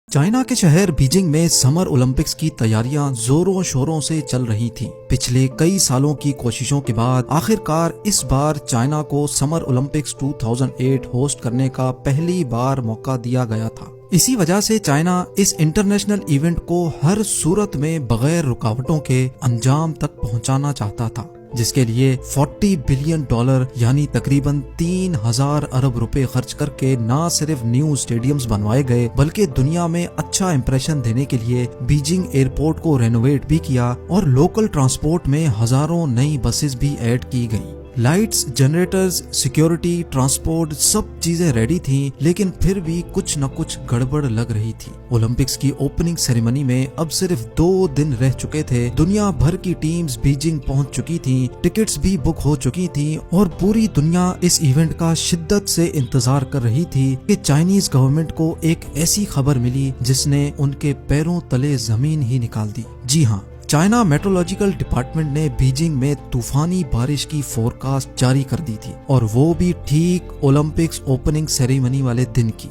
China के शहर Beijing में समर ओलंपिक्स की तैयारियां जोरों शोरों से चल रही थीं। पिछले कई सालों की कोशिशों के बाद आखिरकार इस बार चाइना को समर ओलंपिक्स 2008 होस्ट करने का पहली बार मौका दिया गया था। इसी वजह से चाइना इस इंटरनेशनल इवेंट को हर सूरत में बगैर रुकावटों के अंजाम तक पहुंचाना चाहता था, जिसके लिए $40 बिलियन यानी तकरीबन 3000 अरब रुपए खर्च करके न सिर्फ न्यू स्टेडियम्स बनवाए गए बल्कि दुनिया में अच्छा इंप्रेशन देने के लिए बीजिंग एयरपोर्ट को रेनोवेट भी किया और लोकल ट्रांसपोर्ट में हजारों नई बसेस भी ऐड की गई। लाइट्स, जनरेटर्स, सिक्योरिटी, ट्रांसपोर्ट सब चीजें रेडी थीं, लेकिन फिर भी कुछ न कुछ गड़बड़ लग रही थी। ओलंपिक्स की ओपनिंग सेरेमनी में अब सिर्फ 2 दिन रह चुके थे। दुनिया भर की टीम्स बीजिंग पहुंच चुकी थीं, टिकट्स भी बुक हो चुकी थीं और पूरी दुनिया इस इवेंट का शिद्दत से इंतजार कर रही थी कि चाइनीज गवर्नमेंट को एक ऐसी खबर मिली जिसने उनके पैरों तले जमीन ही निकाल दी। जी हाँ, चाइना मेट्रोलॉजिकल डिपार्टमेंट ने बीजिंग में तूफानी बारिश की फोरकास्ट जारी कर दी थी, और वो भी ठीक ओलंपिक्स ओपनिंग सेरेमनी वाले दिन की।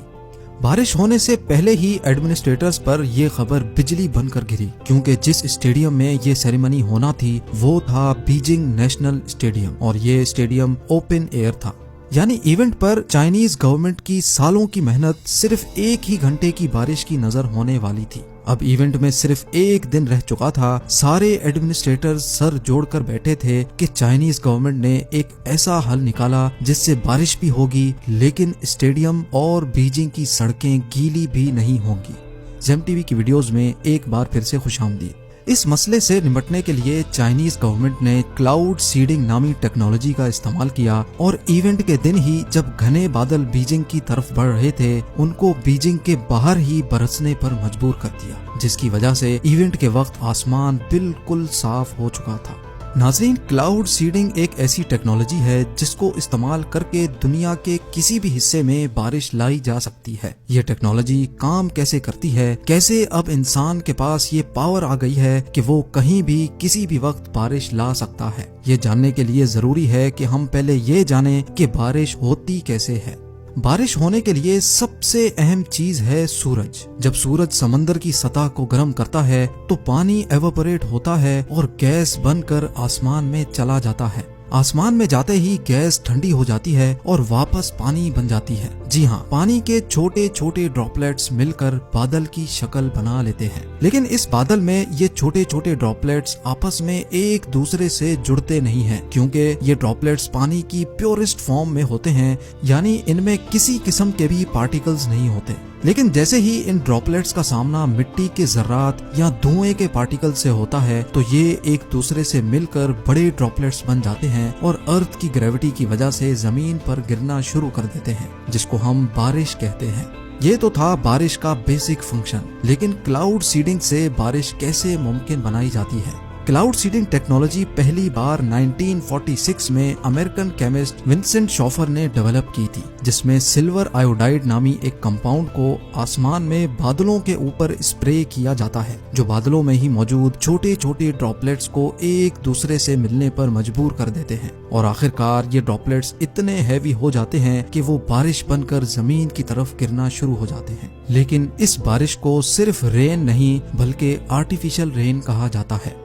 बारिश होने से पहले ही एडमिनिस्ट्रेटर्स पर यह खबर बिजली बनकर गिरी, क्योंकि जिस स्टेडियम में ये सेरेमनी होना थी वो था बीजिंग नेशनल स्टेडियम, और ये स्टेडियम ओपन एयर था। यानी इवेंट पर चाइनीज गवर्नमेंट की सालों की मेहनत सिर्फ 1 ही घंटे की बारिश की नजर होने वाली थी। अब इवेंट में सिर्फ 1 दिन रह चुका था। सारे एडमिनिस्ट्रेटर्स सर जोड़कर बैठे थे कि चाइनीज गवर्नमेंट ने एक ऐसा हल निकाला जिससे बारिश भी होगी लेकिन स्टेडियम और बीजिंग की सड़कें गीली भी नहीं होंगी। जेम टीवी की वीडियोस में एक बार फिर से खुशामदीद। इस मसले से निपटने के लिए चाइनीज गवर्नमेंट ने क्लाउड सीडिंग नामी टेक्नोलॉजी का इस्तेमाल किया, और इवेंट के दिन ही जब घने बादल बीजिंग की तरफ बढ़ रहे थे उनको बीजिंग के बाहर ही बरसने पर मजबूर कर दिया, जिसकी वजह से इवेंट के वक्त आसमान बिल्कुल साफ हो चुका था। नाज़रीन, क्लाउड सीडिंग एक ऐसी टेक्नोलॉजी है जिसको इस्तेमाल करके दुनिया के किसी भी हिस्से में बारिश लाई जा सकती है। ये टेक्नोलॉजी काम कैसे करती है, कैसे अब इंसान के पास ये पावर आ गई है कि वो कहीं भी किसी भी वक्त बारिश ला सकता है, ये जानने के लिए जरूरी है कि हम पहले ये जानें कि बारिश होती कैसे है। बारिश होने के लिए सबसे अहम चीज है सूरज। जब सूरज समंदर की सतह को गर्म करता है तो पानी एवापोरेट होता है और गैस बनकर आसमान में चला जाता है। आसमान में जाते ही गैस ठंडी हो जाती है और वापस पानी बन जाती है। जी हाँ, पानी के छोटे छोटे ड्रॉपलेट्स मिलकर बादल की शक्ल बना लेते हैं। लेकिन इस बादल में ये छोटे छोटे ड्रॉपलेट्स आपस में एक दूसरे से जुड़ते नहीं हैं, क्योंकि ये ड्रॉपलेट्स पानी की प्योरेस्ट फॉर्म में होते हैं, यानी इनमें किसी किस्म के भी पार्टिकल्स नहीं होते। लेकिन जैसे ही इन ड्रॉपलेट्स का सामना मिट्टी के जर्रात या धुएं के पार्टिकल से होता है तो ये एक दूसरे से मिलकर बड़े ड्रॉपलेट्स बन जाते हैं और अर्थ की ग्रेविटी की वजह से जमीन पर गिरना शुरू कर देते हैं, जिसको हम बारिश कहते हैं। ये तो था बारिश का बेसिक फंक्शन, लेकिन क्लाउड सीडिंग से बारिश कैसे मुमकिन बनाई जाती है। क्लाउड सीडिंग टेक्नोलॉजी पहली बार 1946 में अमेरिकन केमिस्ट विंसेंट शॉफर ने डेवलप की थी, जिसमें सिल्वर आयोडाइड नामी एक कंपाउंड को आसमान में बादलों के ऊपर स्प्रे किया जाता है, जो बादलों में ही मौजूद छोटे छोटे ड्रॉपलेट्स को एक दूसरे से मिलने पर मजबूर कर देते हैं, और आखिरकार ये ड्रॉपलेट्स इतने हैवी हो जाते हैं कि वो बारिश बनकर जमीन की तरफ गिरना शुरू हो जाते हैं। लेकिन इस बारिश को सिर्फ रेन नहीं बल्कि आर्टिफिशियल रेन कहा जाता है।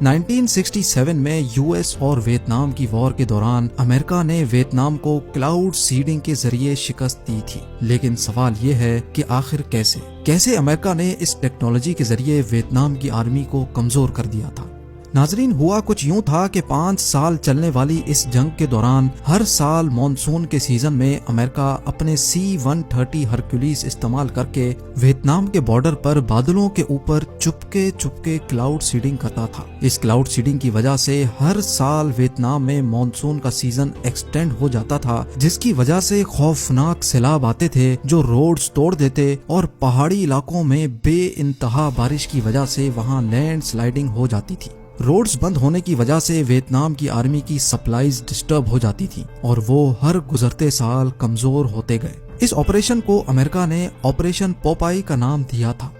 1967 में यूएस और वियतनाम की वॉर के दौरान अमेरिका ने वियतनाम को क्लाउड सीडिंग के जरिए शिकस्त दी थी। लेकिन सवाल ये है कि आखिर कैसे अमेरिका ने इस टेक्नोलॉजी के जरिए वियतनाम की आर्मी को कमजोर कर दिया था। नाजरीन, हुआ कुछ यूं था कि 5 साल चलने वाली इस जंग के दौरान हर साल मॉनसून के सीजन में अमेरिका अपने C-130 हरक्यूलिस इस्तेमाल करके वियतनाम के बॉर्डर पर बादलों के ऊपर चुपके क्लाउड सीडिंग करता था। इस क्लाउड सीडिंग की वजह से हर साल वियतनाम में मॉनसून का सीजन एक्सटेंड हो जाता था, जिसकी वजह से खौफनाक सैलाब आते थे जो रोड्स तोड़ देते, और पहाड़ी इलाकों में बेइंतहा बारिश की वजह से वहां लैंड स्लाइडिंग हो जाती थी। रोड्स बंद होने की वजह से वियतनाम की आर्मी की सप्लाईज डिस्टर्ब हो जाती थी और वो हर गुजरते साल कमजोर होते गए। इस ऑपरेशन को अमेरिका ने ऑपरेशन पोपाई का नाम दिया था।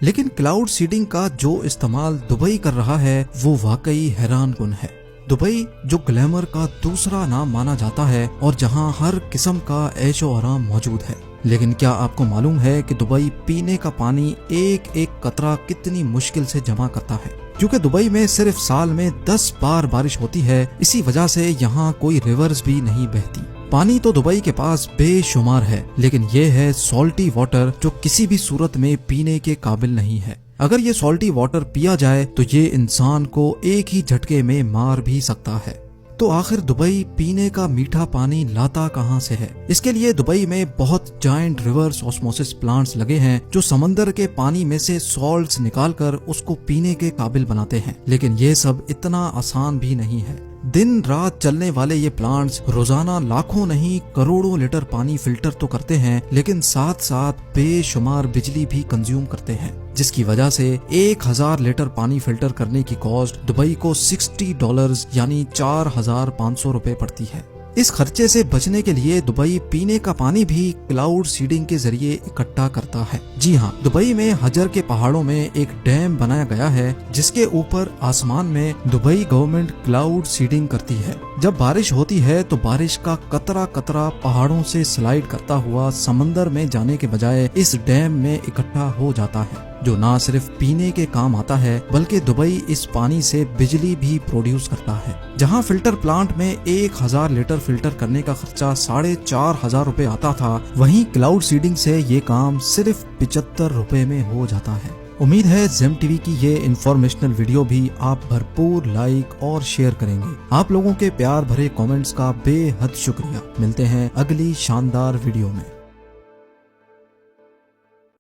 लेकिन क्लाउड सीडिंग का जो इस्तेमाल दुबई कर रहा है वो वाकई हैरानकुन है। दुबई जो ग्लैमर का दूसरा नाम माना जाता है और जहां हर किस्म का ऐशो आराम मौजूद है, لیکن کیا آپ کو معلوم ہے کہ دبئی پینے کا پانی ایک ایک قطرہ کتنی مشکل سے جمع کرتا ہے؟ کیونکہ دبئی میں صرف سال میں 10 بار بارش ہوتی ہے، اسی وجہ سے یہاں کوئی ریورز بھی نہیں بہتی۔ پانی تو دبئی کے پاس بے شمار ہے، لیکن یہ ہے سالٹی واٹر جو کسی بھی صورت میں پینے کے قابل نہیں ہے۔ اگر یہ سالٹی واٹر پیا جائے تو یہ انسان کو ایک ہی جھٹکے میں مار بھی سکتا ہے۔ تو آخر دبئی پینے کا میٹھا پانی لاتا کہاں سے ہے؟ اس کے لیے دبئی میں بہت جائنٹ ریورس آسموسس پلانٹس لگے ہیں جو سمندر کے پانی میں سے سالٹس نکال کر اس کو پینے کے قابل بناتے ہیں، لیکن یہ سب اتنا آسان بھی نہیں ہے۔ دن رات چلنے والے یہ پلانٹس روزانہ لاکھوں نہیں کروڑوں لیٹر پانی فلٹر تو کرتے ہیں، لیکن ساتھ ساتھ بے شمار بجلی بھی کنزیوم کرتے ہیں، جس کی وجہ سے 1000 لیٹر پانی فلٹر کرنے کی کاسٹ دبئی کو $60 یعنی 4500 روپے پڑتی ہے۔ اس خرچے سے بچنے کے لیے دبئی پینے کا پانی بھی کلاؤڈ سیڈنگ کے ذریعے اکٹھا کرتا ہے۔ جی ہاں، دبئی میں حجر کے پہاڑوں میں ایک ڈیم بنایا گیا ہے جس کے اوپر آسمان میں دبئی گورنمنٹ کلاؤڈ سیڈنگ کرتی ہے۔ جب بارش ہوتی ہے تو بارش کا قطرہ قطرہ پہاڑوں سے سلائیڈ کرتا ہوا سمندر میں جانے کے بجائے اس ڈیم میں اکٹھا ہو جاتا ہے، جو نہ صرف پینے کے کام آتا ہے بلکہ دبئی اس پانی سے بجلی بھی پروڈیوس کرتا ہے۔ جہاں فلٹر پلانٹ میں 1000 لیٹر فلٹر کرنے کا خرچہ 4500 روپے آتا تھا، وہیں کلاؤڈ سیڈنگ سے یہ کام صرف 75 روپے میں ہو جاتا ہے۔ امید ہے زیم ٹی وی کی یہ انفارمیشنل ویڈیو بھی آپ بھرپور لائک اور شیئر کریں گے۔ آپ لوگوں کے پیار بھرے کامنٹس کا بے حد شکریہ۔ ملتے ہیں اگلی شاندار ویڈیو میں۔